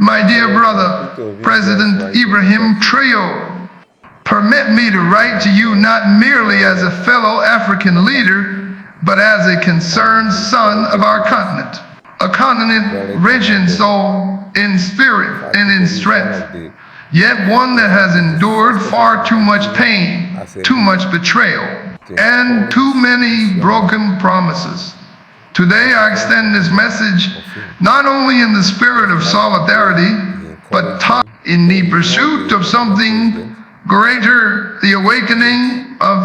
My dear brother, President Ibrahim Traoré, permit me to write to you not merely as a fellow African leader, but as a concerned son of our continent. A continent rich in soul, in spirit, and in strength, yet one that has endured far too much pain, too much betrayal, and too many broken promises. Today I extend this message not only in the spirit of solidarity, but in the pursuit of something greater, the awakening of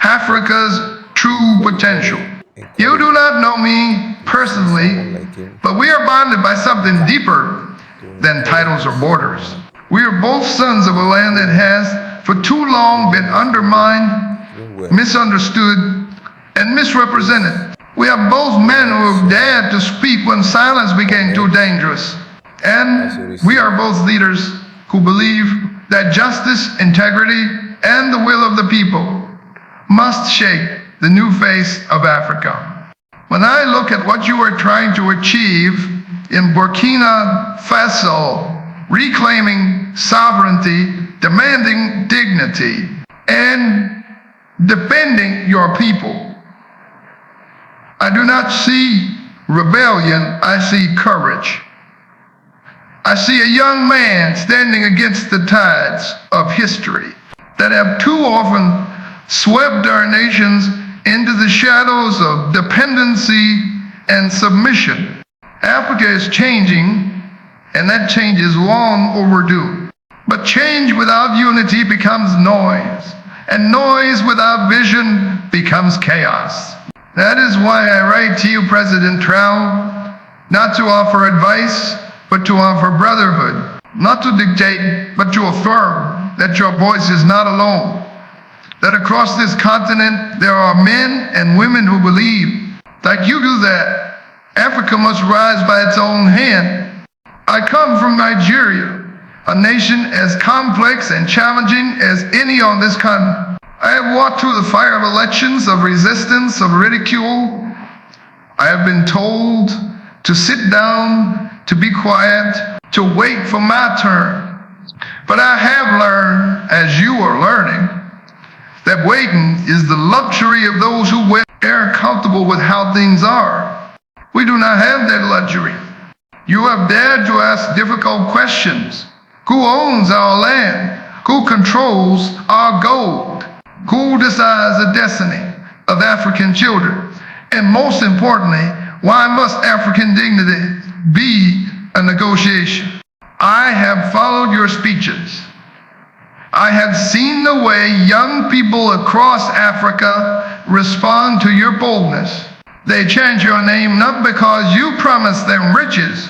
Africa's true potential. You do not know me personally, but we are bonded by something deeper than titles or borders. We are both sons of a land that has for too long been undermined, misunderstood, and misrepresented. We are both men who have dared to speak when silence became too dangerous. And we are both leaders who believe that justice, integrity, and the will of the people must shape the new face of Africa. When I look at what you are trying to achieve in Burkina Faso, reclaiming sovereignty, demanding dignity, and defending your people, I do not see rebellion, I see courage. I see a young man standing against the tides of history that have too often swept our nations into the shadows of dependency and submission. Africa is changing, and that change is long overdue. But change without unity becomes noise, and noise without vision becomes chaos. That is why I write to you, President Traoré, not to offer advice, but to offer brotherhood, not to dictate, but to affirm that your voice is not alone, that across this continent there are men and women who believe, like you do, that Africa must rise by its own hand. I come from Nigeria, a nation as complex and challenging as any on this continent. I have walked through the fire of elections, of resistance, of ridicule. I have been told to sit down, to be quiet, to wait for my turn. But I have learned, as you are learning, that waiting is the luxury of those who are comfortable with how things are. We do not have that luxury. You have dared to ask difficult questions. Who owns our land? Who controls our gold? Who decides the destiny of African children? And most importantly, why must African dignity be a negotiation? I have followed your speeches. I have seen the way young people across Africa respond to your boldness. They chant your name not because you promise them riches,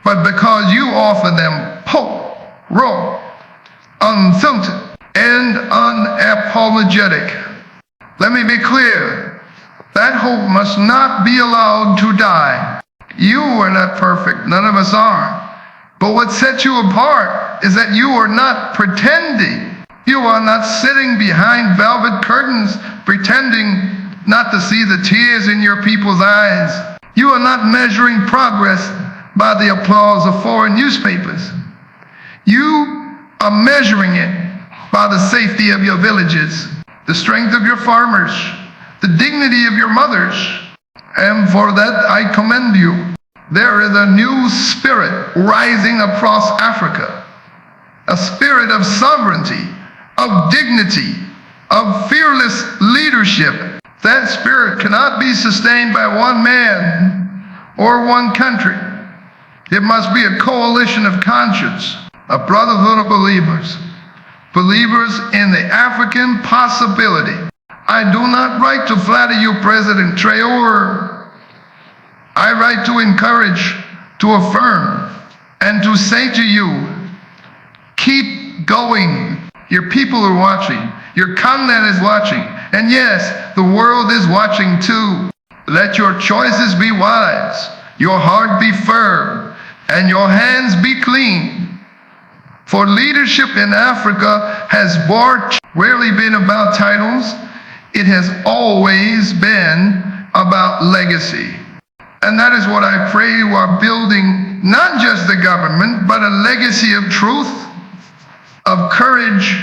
but because you offer them hope, raw, unfiltered, and unapologetic. Let me be clear. That hope must not be allowed to die. You are not perfect. None of us are. But what sets you apart is that you are not pretending. You are not sitting behind velvet curtains pretending not to see the tears in your people's eyes. You are not measuring progress by the applause of foreign newspapers. You are measuring it by the safety of your villages, the strength of your farmers, the dignity of your mothers, and for that I commend you. There is a new spirit rising across Africa, a spirit of sovereignty, of dignity, of fearless leadership. That spirit cannot be sustained by one man or one country. It must be a coalition of conscience, a brotherhood of believers, believers in the African possibility. I do not write to flatter you, President Traoré. I write to encourage, to affirm, and to say to you, keep going. Your people are watching. Your continent is watching. And yes, the world is watching too. Let your choices be wise, your heart be firm, and your hands be clean. For leadership in Africa has rarely been about titles. It has always been about legacy. And that is what I pray while building not just the government, but a legacy of truth, of courage,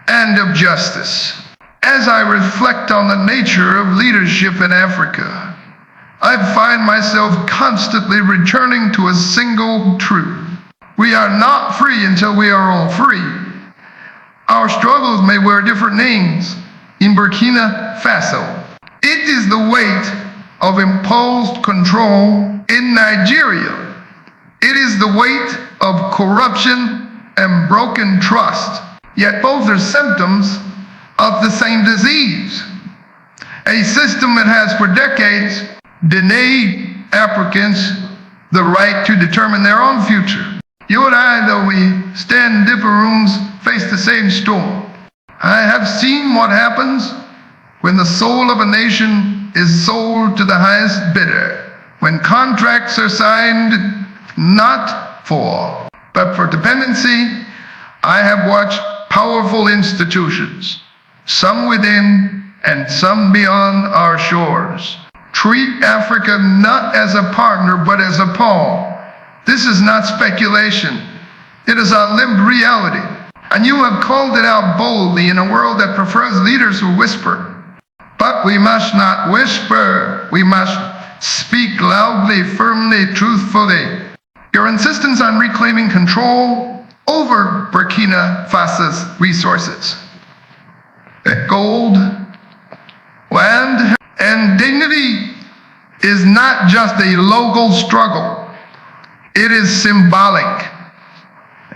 and of justice. As I reflect on the nature of leadership in Africa, I find myself constantly returning to a single truth. We are not free until we are all free. Our struggles may wear different names. In Burkina Faso, it is the weight of imposed control. In Nigeria, it is the weight of corruption and broken trust. Yet both are symptoms of the same disease. A system that has for decades denied Africans the right to determine their own future. You and I, though we stand in different rooms, face the same storm. I have seen what happens when the soul of a nation is sold to the highest bidder, when contracts are signed not for, but for dependency. I have watched powerful institutions, some within and some beyond our shores, treat Africa not as a partner, but as a pawn. This is not speculation. It is our lived reality. And you have called it out boldly in a world that prefers leaders who whisper. But we must not whisper. We must speak loudly, firmly, truthfully. Your insistence on reclaiming control over Burkina Faso's resources, gold, land, and dignity is not just a local struggle. It is symbolic.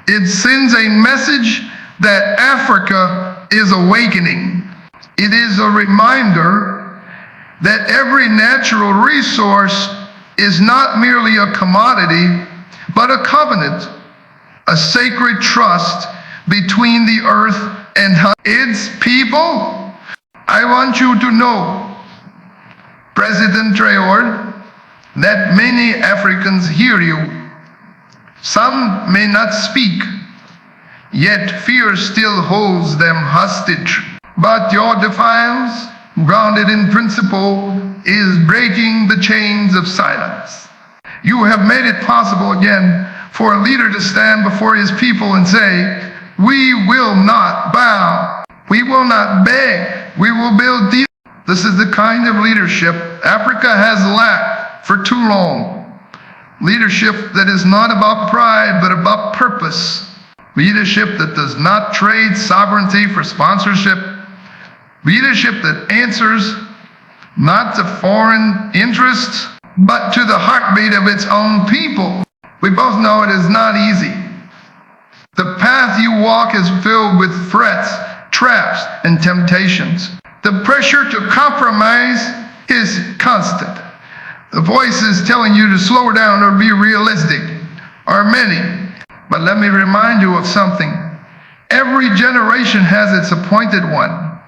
It sends a message that Africa is awakening. It is a reminder that every natural resource is not merely a commodity, but a covenant, a sacred trust between the earth and its people. I want you to know, President Traoré, that many Africans hear you. Some may not speak, yet fear still holds them hostage. But your defiance, grounded in principle, is breaking the chains of silence. You have made it possible again for a leader to stand before his people and say, we will not bow, we will not beg, we will build deep. This is the kind of leadership Africa has lacked for too long. Leadership that is not about pride, but about purpose. Leadership that does not trade sovereignty for sponsorship. Leadership that answers not to foreign interests, but to the heartbeat of its own people. We both know it is not easy. The path you walk is filled with threats, traps, and temptations. The pressure to compromise is constant. The voices telling you to slow down or be realistic are many. But let me remind you of something. Every generation has its appointed one.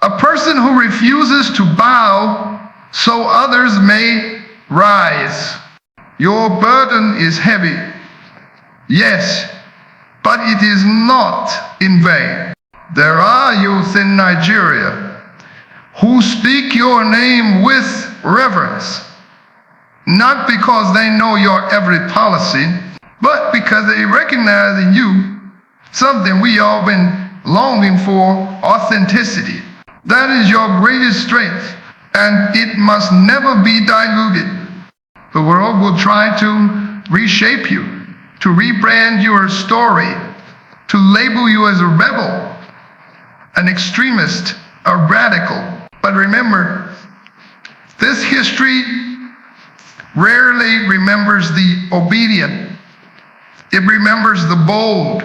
A person who refuses to bow so others may rise. Your burden is heavy. Yes, but it is not in vain. There are youth in Nigeria who speak your name with reverence. Not because they know your every policy, but because they recognize in you something we all been longing for, authenticity. That is your greatest strength, and it must never be diluted. The world will try to reshape you, to rebrand your story, to label you as a rebel, an extremist, a radical. But remember, this history rarely remembers the obedient. It remembers the bold.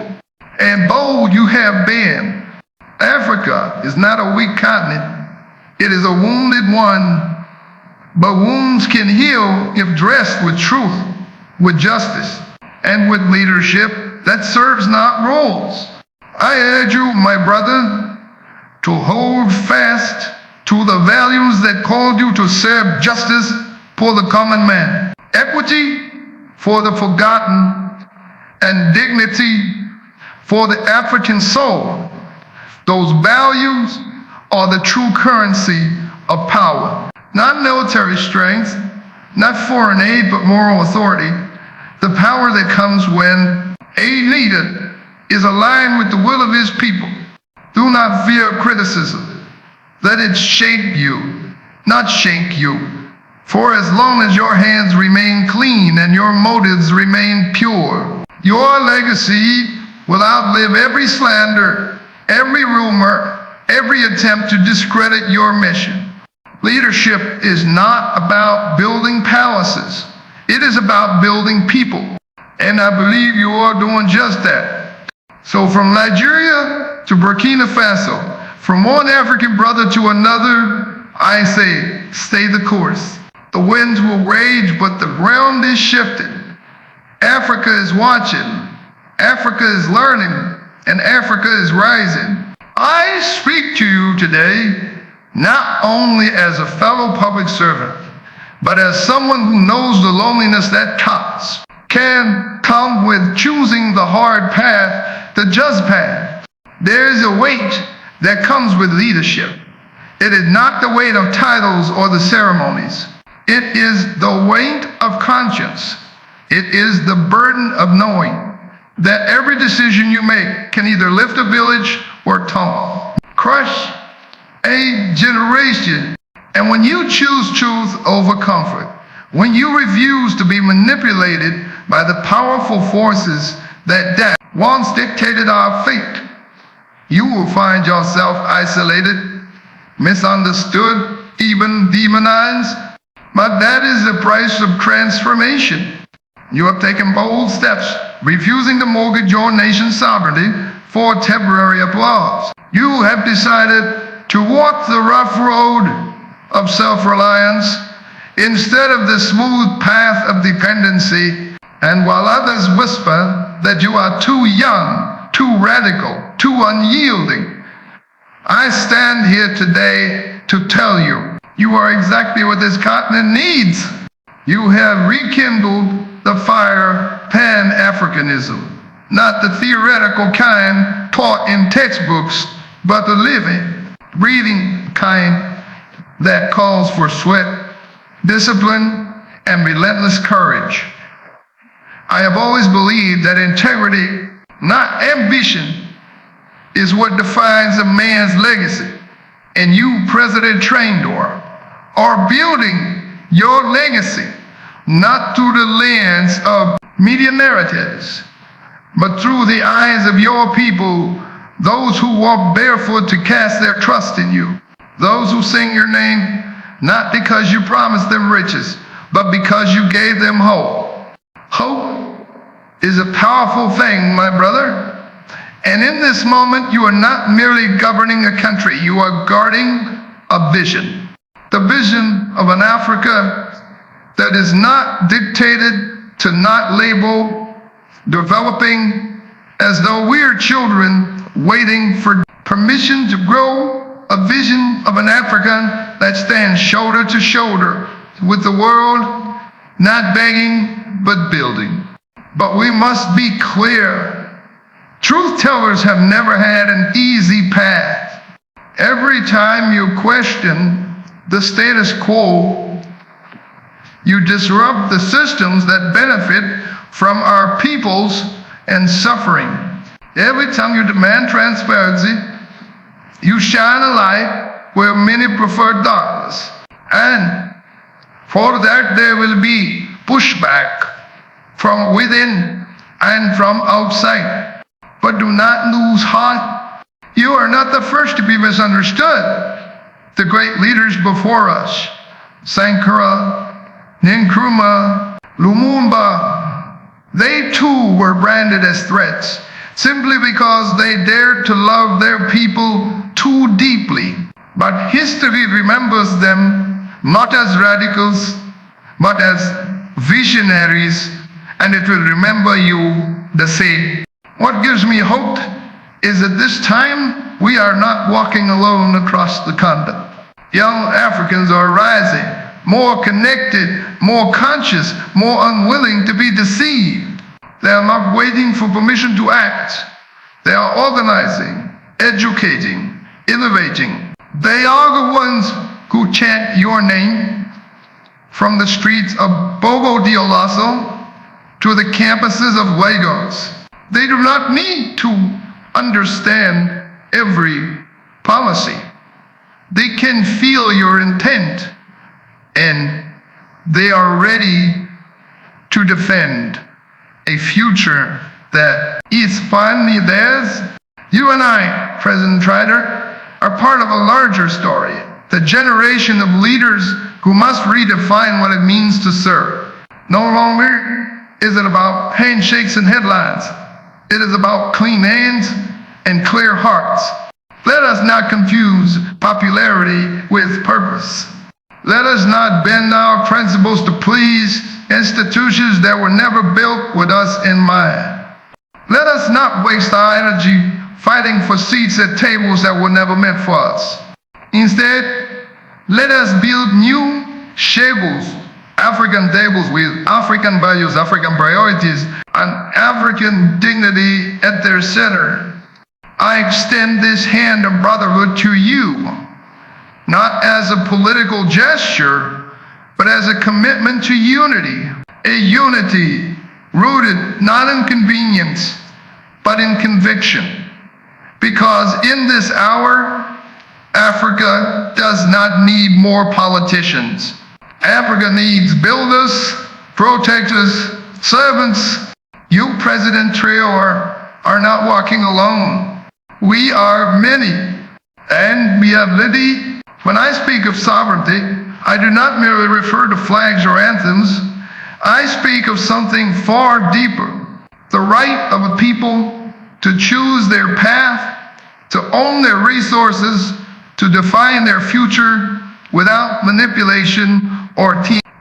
And bold you have been. Africa is not a weak continent. It is a wounded one. But wounds can heal if dressed with truth, with justice, and with leadership that serves not roles. I urge you, my brother, to hold fast to the values that called you to serve justice for the common man, equity for the forgotten, and dignity for the African soul. Those values are the true currency of power. Not military strength, not foreign aid, but moral authority, the power that comes when a leader is aligned with the will of his people. Do not fear criticism. Let it shape you, not shake you. For as long as your hands remain clean and your motives remain pure, your legacy will outlive every slander, every rumor, every attempt to discredit your mission. Leadership is not about building palaces. It is about building people. And I believe you are doing just that. So from Nigeria to Burkina Faso, from one African brother to another, I say, stay the course. The winds will rage, but the ground is shifted. Africa is watching. Africa is learning, and Africa is rising. I speak to you today not only as a fellow public servant, but as someone who knows the loneliness that comes, can come with choosing the hard path, the just path. There is a weight that comes with leadership. It is not the weight of titles or the ceremonies. It is the weight of conscience. It is the burden of knowing that every decision you make can either lift a village or tumble, crush a generation. And when you choose truth over comfort, when you refuse to be manipulated by the powerful forces that once dictated our fate, you will find yourself isolated, misunderstood, even demonized. But that is the price of transformation. You have taken bold steps, refusing to mortgage your nation's sovereignty for temporary applause. You have decided to walk the rough road of self-reliance instead of the smooth path of dependency. And while others whisper that you are too young, too radical, too unyielding, I stand here today to tell you, you are exactly what this continent needs. You have rekindled the fire Pan-Africanism, not the theoretical kind taught in textbooks, but the living, breathing kind that calls for sweat, discipline, and relentless courage. I have always believed that integrity, not ambition, is what defines a man's legacy. And you, President Traoré, are building your legacy not through the lens of media narratives, but through the eyes of your people, those who walk barefoot to cast their trust in you, those who sing your name not because you promised them riches, but because you gave them hope. Hope is a powerful thing, my brother. And in this moment, you are not merely governing a country, you are guarding a vision. The vision of an Africa that is not dictated to not label, developing as though we're children waiting for permission to grow, a vision of an Africa that stands shoulder to shoulder with the world, not begging, but building. But we must be clear. Truth tellers have never had an easy path. Every time you question the status quo, you disrupt the systems that benefit from our peoples and suffering. Every time you demand transparency, you shine a light where many prefer darkness. And for that there will be pushback from within and from outside. But do not lose heart. You are not the first to be misunderstood. The great leaders before us, Sankara, Nkrumah, Lumumba, they too were branded as threats, simply because they dared to love their people too deeply. But history remembers them not as radicals, but as visionaries, and it will remember you the same. What gives me hope is that this time we are not walking alone across the continent. Young Africans are rising, more connected, more conscious, more unwilling to be deceived. They are not waiting for permission to act. They are organizing, educating, innovating. They are the ones who chant your name from the streets of Bogo-Dioulasso to the campuses of Lagos. They do not need to understand every policy. They can feel your intent, and they are ready to defend a future that is finally theirs. You and I, President Traoré, are part of a larger story, the generation of leaders who must redefine what it means to serve. No longer is it about handshakes and headlines. It is about clean hands and clear hearts. Let us not confuse popularity with purpose. Let us not bend our principles to please institutions that were never built with us in mind. Let us not waste our energy fighting for seats at tables that were never meant for us. Instead, let us build new tables, African tables with African values, African priorities, and African dignity at their center. I extend this hand of brotherhood to you, not as a political gesture, but as a commitment to unity, a unity rooted not in convenience, but in conviction. Because in this hour, Africa does not need more politicians. Africa needs builders, protectors, servants. You, President Traoré, are not walking alone. We are many, and we have liberty. When I speak of sovereignty, I do not merely refer to flags or anthems. I speak of something far deeper, the right of a people to choose their path, to own their resources, to define their future without manipulation or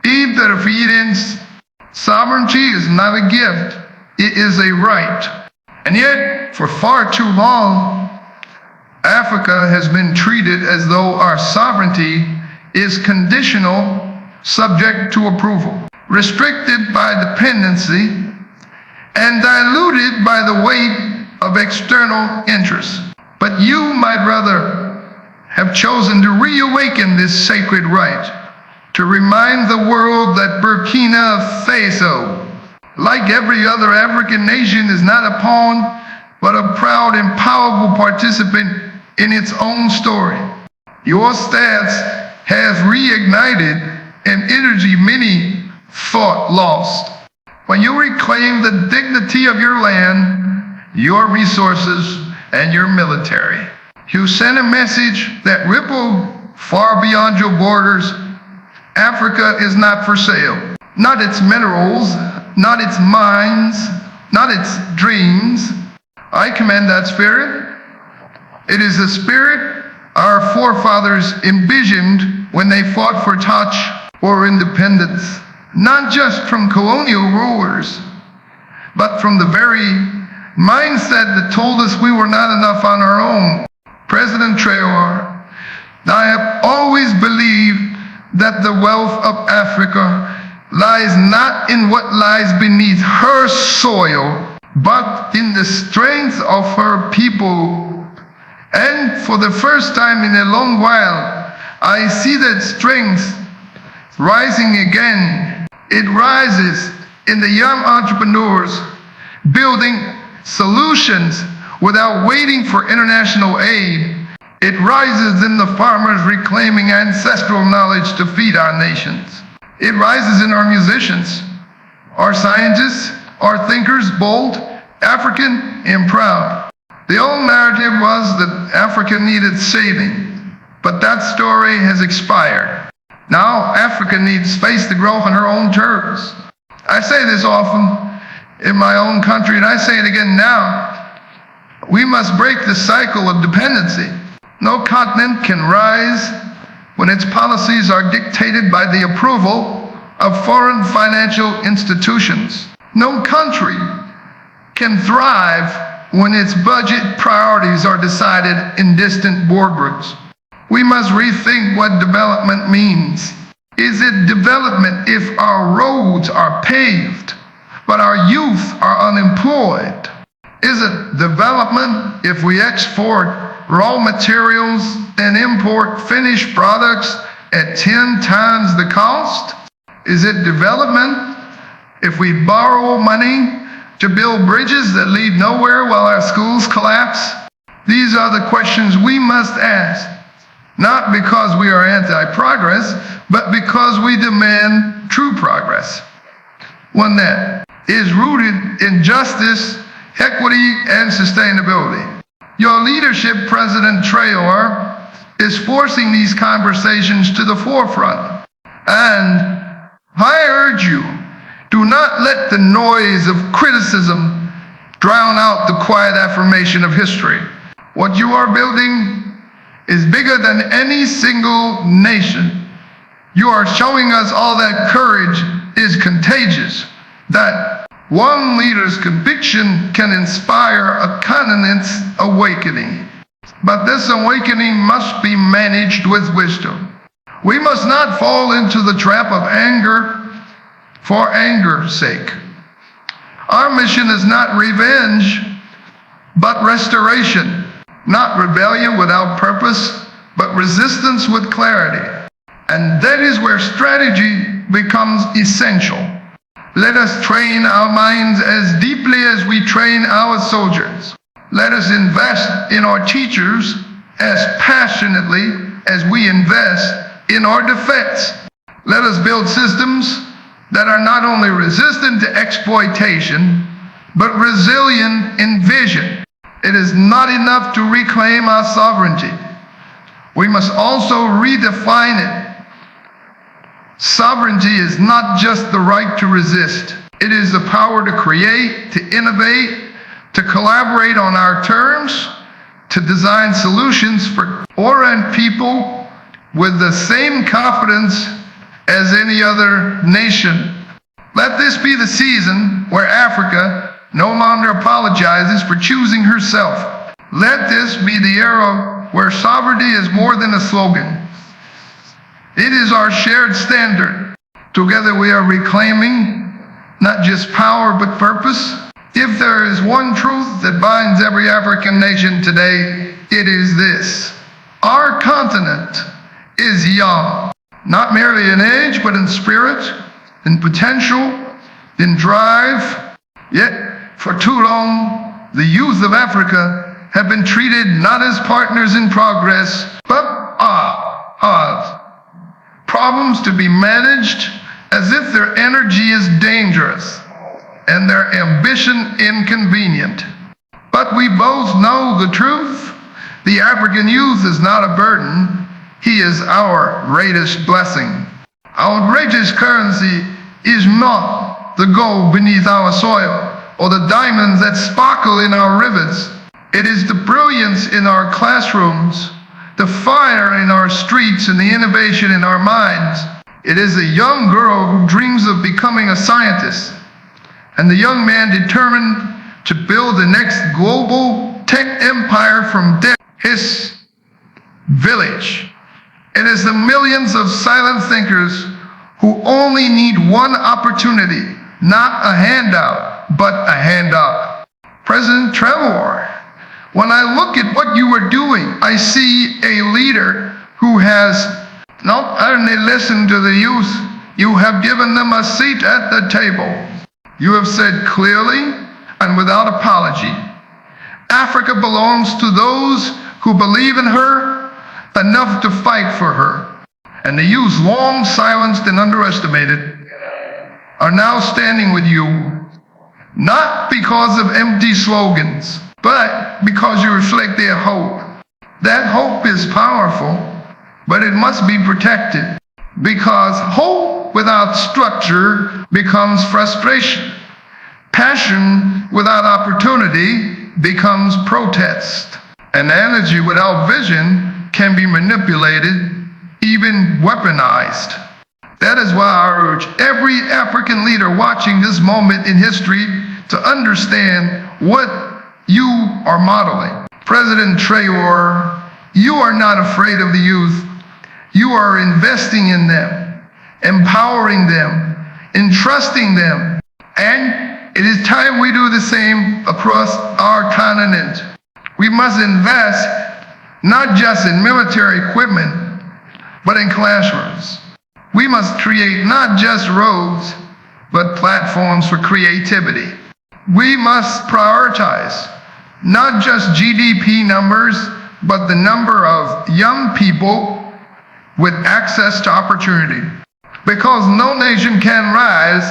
interference. Sovereignty is not a gift, it is a right. And yet, for far too long, Africa has been treated as though our sovereignty is conditional, subject to approval, restricted by dependency, and diluted by the weight of external interests. But you, my brother, have chosen to reawaken this sacred right, to remind the world that Burkina Faso, like every other African nation, is not a pawn, but a proud and powerful participant in its own story. Your stance has reignited an energy many thought lost. When you reclaim the dignity of your land, your resources, and your military, you send a message that rippled far beyond your borders. Africa is not for sale. Not its minerals, not its mines, not its dreams. I commend that spirit. It is the spirit our forefathers envisioned when they fought for touch or independence, not just from colonial rulers, but from the very mindset that told us we were not enough on our own. President Traoré, I have always believed that the wealth of Africa lies not in what lies beneath her soil, but in the strength of her people. And for the first time in a long while, I see that strength rising again. It rises in the young entrepreneurs building solutions without waiting for international aid. It rises in the farmers reclaiming ancestral knowledge to feed our nations. It rises in our musicians, our scientists, our thinkers, bold, African, and proud. The old narrative was that Africa needed saving, but that story has expired. Now Africa needs space to grow on her own terms. I say this often in my own country, and I say it again now. We must break the cycle of dependency. No continent can rise when its policies are dictated by the approval of foreign financial institutions. No country can thrive when its budget priorities are decided in distant boardrooms. We must rethink what development means. Is it development if our roads are paved, but our youth are unemployed? Is it development if we export raw materials and import finished products at 10 times the cost? Is it development if we borrow money to build bridges that lead nowhere while our schools collapse? These are the questions we must ask, not because we are anti-progress, but because we demand true progress. One that is rooted in justice, equity, and sustainability. Your leadership, President Traore, is forcing these conversations to the forefront. And I urge you, do not let the noise of criticism drown out the quiet affirmation of history. What you are building is bigger than any single nation. You are showing us all that courage is contagious, that one leader's conviction can inspire a continent's awakening. But this awakening must be managed with wisdom. We must not fall into the trap of anger for anger's sake. Our mission is not revenge, but restoration. Not rebellion without purpose, but resistance with clarity. And that is where strategy becomes essential. Let us train our minds as deeply as we train our soldiers. Let us invest in our teachers as passionately as we invest in our defense. Let us build systems that are not only resistant to exploitation, but resilient in vision. It is not enough to reclaim our sovereignty. We must also redefine it. Sovereignty is not just the right to resist. It is the power to create, to innovate, to collaborate on our terms, to design solutions for foreign people with the same confidence as any other nation. Let this be the season where Africa no longer apologizes for choosing herself. Let this be the era where sovereignty is more than a slogan. It is our shared standard. Together we are reclaiming not just power but purpose. If there is one truth that binds every African nation today, it is this: our continent is young, not merely in age, but in spirit, in potential, in drive. Yet, for too long, the youth of Africa have been treated not as partners in progress, but problems to be managed as if their energy is dangerous and their ambition inconvenient. But we both know the truth. The African youth is not a burden. He is our greatest blessing. Our greatest currency is not the gold beneath our soil or the diamonds that sparkle in our rivers. It is the brilliance in our classrooms, the fire in our streets, and the innovation in our minds. It is a young girl who dreams of becoming a scientist, and the young man determined to build the next global tech empire from his village. It is the millions of silent thinkers who only need one opportunity, not a handout, but a handout. President Traore, when I look at what you are doing, I see a leader who has not only listened to the youth, you have given them a seat at the table. You have said clearly and without apology, Africa belongs to those who believe in her enough to fight for her. And the youth, long silenced and underestimated, are now standing with you, not because of empty slogans, but because you reflect their hope. That hope is powerful, but it must be protected, because hope without structure becomes frustration. Passion without opportunity becomes protest. And energy without vision can be manipulated, even weaponized. That is why I urge every African leader watching this moment in history to understand what you are modeling. President Traore, you are not afraid of the youth. You are investing in them, empowering them, entrusting them. And it is time we do the same across our continent. We must invest not just in military equipment, but in classrooms, We must create not just roads, but platforms for creativity. We must prioritize not just GDP numbers, but the number of young people with access to opportunity. Because no nation can rise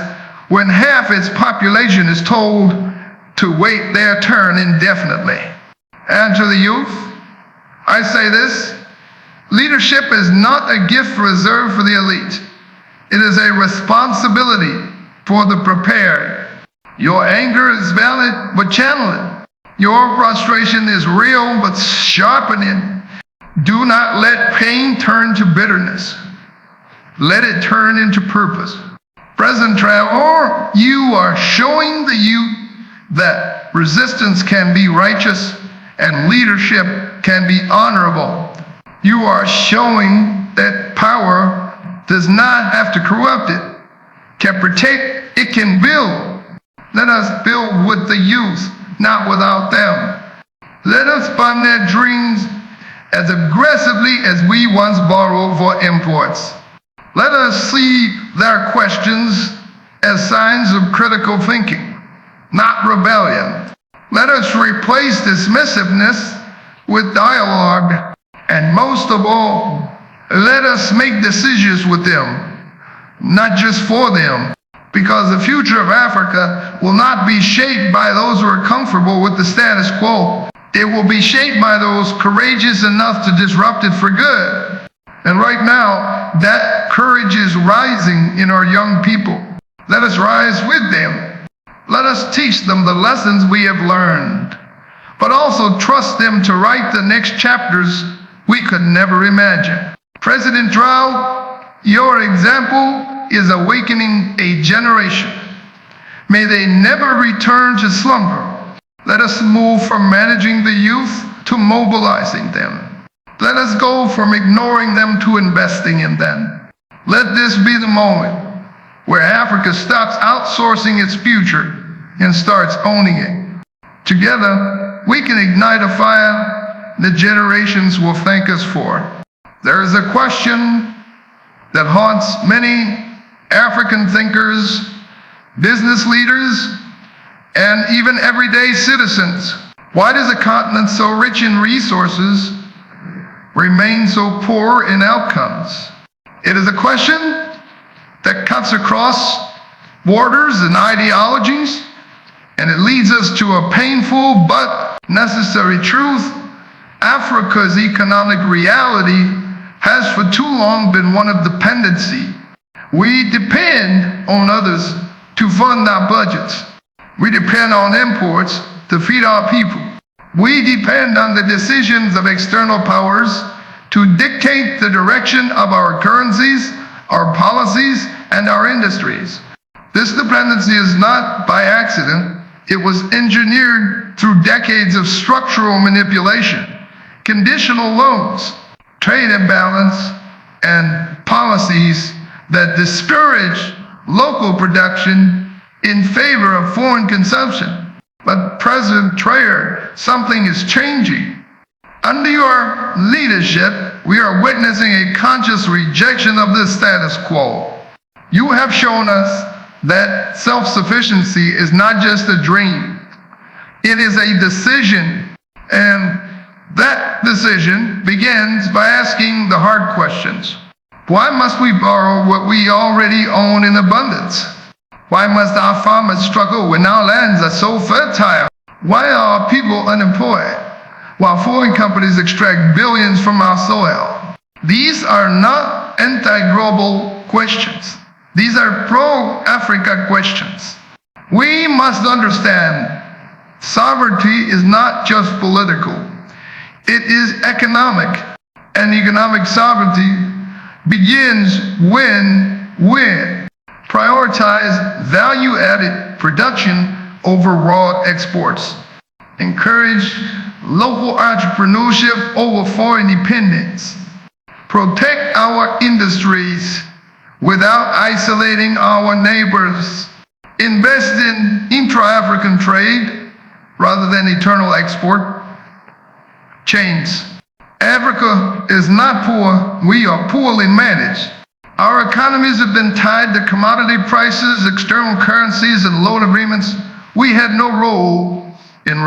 when half its population is told to wait their turn indefinitely. And to the youth, I say this: leadership is not a gift reserved for the elite. It is a responsibility for the prepared. Your anger is valid, but channel it. Your frustration is real, but sharpen it. Do not let pain turn to bitterness. Let it turn into purpose. President Traoré, you are showing the youth that resistance can be righteous and leadership can be honorable. You are showing that power does not have to corrupt it, can protect, it can build. Let us build with the youth, not without them. Let us fund their dreams as aggressively as we once borrowed for imports. Let us see their questions as signs of critical thinking, not rebellion. Let us replace dismissiveness with dialogue, and most of all, let us make decisions with them, not just for them, because the future of Africa will not be shaped by those who are comfortable with the status quo. It will be shaped by those courageous enough to disrupt it for good. And right now, that courage is rising in our young people. Let us rise with them. Let us teach them the lessons we have learned, but also trust them to write the next chapters we could never imagine. President Traoré, your example is awakening a generation. May they never return to slumber. Let us move from managing the youth to mobilizing them. Let us go from ignoring them to investing in them. Let this be the moment where Africa stops outsourcing its future and starts owning it. Together, we can ignite a fire the generations will thank us for. There is a question that haunts many African thinkers, business leaders, and even everyday citizens. Why does a continent so rich in resources remain so poor in outcomes? It is a question that cuts across borders and ideologies, and it leads us to a painful but necessary truth. Africa's economic reality has for too long been one of dependency. We depend on others to fund our budgets. We depend on imports to feed our people. We depend on the decisions of external powers to dictate the direction of our currencies, our policies, and our industries. This dependency is not by accident. It was engineered through decades of structural manipulation, conditional loans, trade imbalance, and policies that discourage local production in favor of foreign consumption. But President Traoré, something is changing. Under your leadership, we are witnessing a conscious rejection of this status quo. You have shown us that self-sufficiency is not just a dream. It is a decision, and that decision begins by asking the hard questions. Why must we borrow what we already own in abundance? Why must our farmers struggle when our lands are so fertile? Why are our people unemployed while foreign companies extract billions from our soil? These are not anti-global questions. These are pro-Africa questions. We must understand sovereignty is not just political. It is economic, and economic sovereignty begins when prioritize value-added production over raw exports. Encourage local entrepreneurship over foreign dependence. Protect our industries without isolating our neighbors. Invest in intra-African trade rather than eternal export chains. Africa is not poor, we are poorly managed. Our economies have been tied to commodity prices, external currencies, and loan agreements. We had no role in